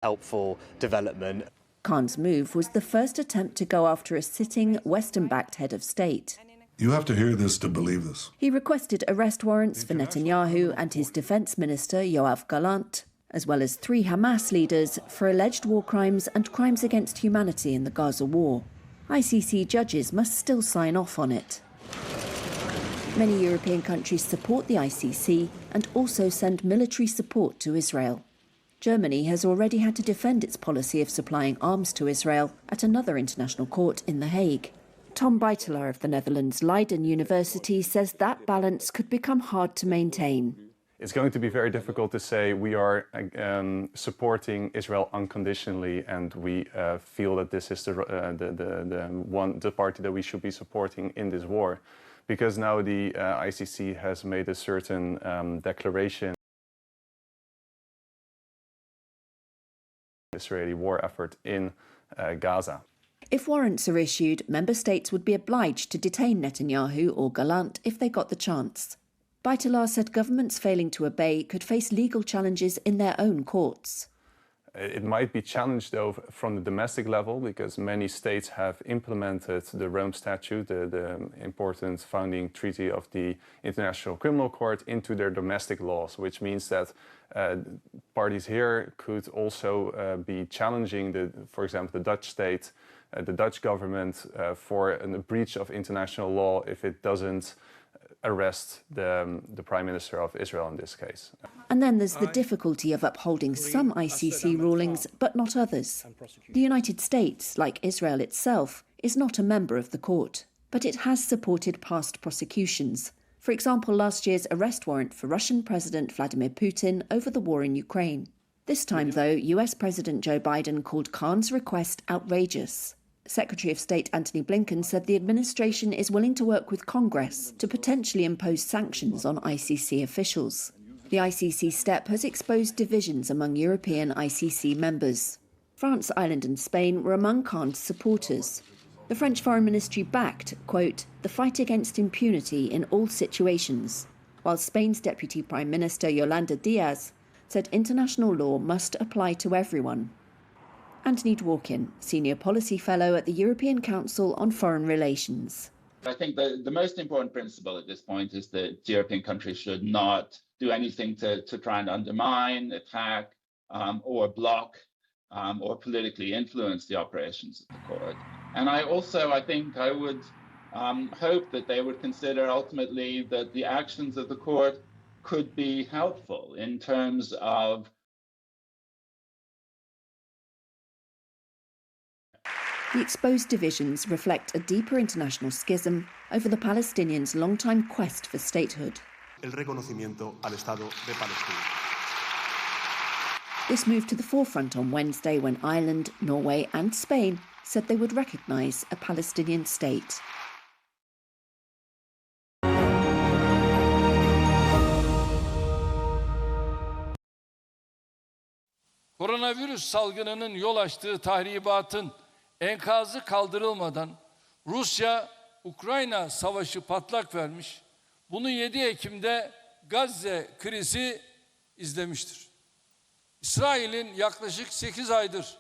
helpful development. Khan's move was the first attempt to go after a sitting Western-backed head of state. You have to hear this to believe this. He requested arrest warrants for Netanyahu and his defense minister, Yoav Gallant, as well as 3 Hamas leaders for alleged war crimes and crimes against humanity in the Gaza war. ICC judges must still sign off on it. Many European countries support the ICC and also send military support to Israel. Germany has already had to defend its policy of supplying arms to Israel at another international court in The Hague. Tom Beitelaar of the Netherlands Leiden University says that balance could become hard to maintain. It's going to be very difficult to say we are supporting Israel unconditionally, and we feel that this is the party that we should be supporting in this war, because now the ICC has made a certain declaration. Israeli war effort in Gaza. If warrants are issued, member states would be obliged to detain Netanyahu or Gallant if they got the chance. Beitelaar said governments failing to obey could face legal challenges in their own courts. It might be challenged, though, from the domestic level, because many states have implemented the Rome Statute, the important founding treaty of the International Criminal Court, into their domestic laws, which means that parties here could also be challenging, for example, the Dutch state, the Dutch government, for a breach of international law if it doesn't arrest the Prime Minister of Israel in this case. And then there's the difficulty of upholding some ICC rulings, but not others. The United States, like Israel itself, is not a member of the court, but it has supported past prosecutions. For example, last year's arrest warrant for Russian President Vladimir Putin over the war in Ukraine. This time, though, US President Joe Biden called Khan's request outrageous. Secretary of State Antony Blinken said the administration is willing to work with Congress to potentially impose sanctions on ICC officials. The ICC step has exposed divisions among European ICC members. France, Ireland and Spain were among Khan's supporters. The French Foreign Ministry backed, quote, the fight against impunity in all situations, while Spain's Deputy Prime Minister Yolanda Díaz said international law must apply to everyone. Anthony Dworkin, Senior Policy Fellow at the European Council on Foreign Relations. I think the most important principle at this point is that European countries should not do anything to try and undermine, attack, or block or politically influence the operations of the court. And I think I would hope that they would consider ultimately that the actions of the court could be helpful in terms of the exposed divisions reflect a deeper international schism over the Palestinians' long-time quest for statehood. El reconocimiento al Estado de Palestina. This moved to the forefront on Wednesday when Ireland, Norway and Spain said they would recognise a Palestinian state. Koronavirüs salgınının yol açtığı tahribatın enkazı kaldırılmadan Rusya Ukrayna savaşı patlak vermiş. Bunu 7 Ekim'de Gazze krizi izlemiştir. İsrail'in yaklaşık 8 aydır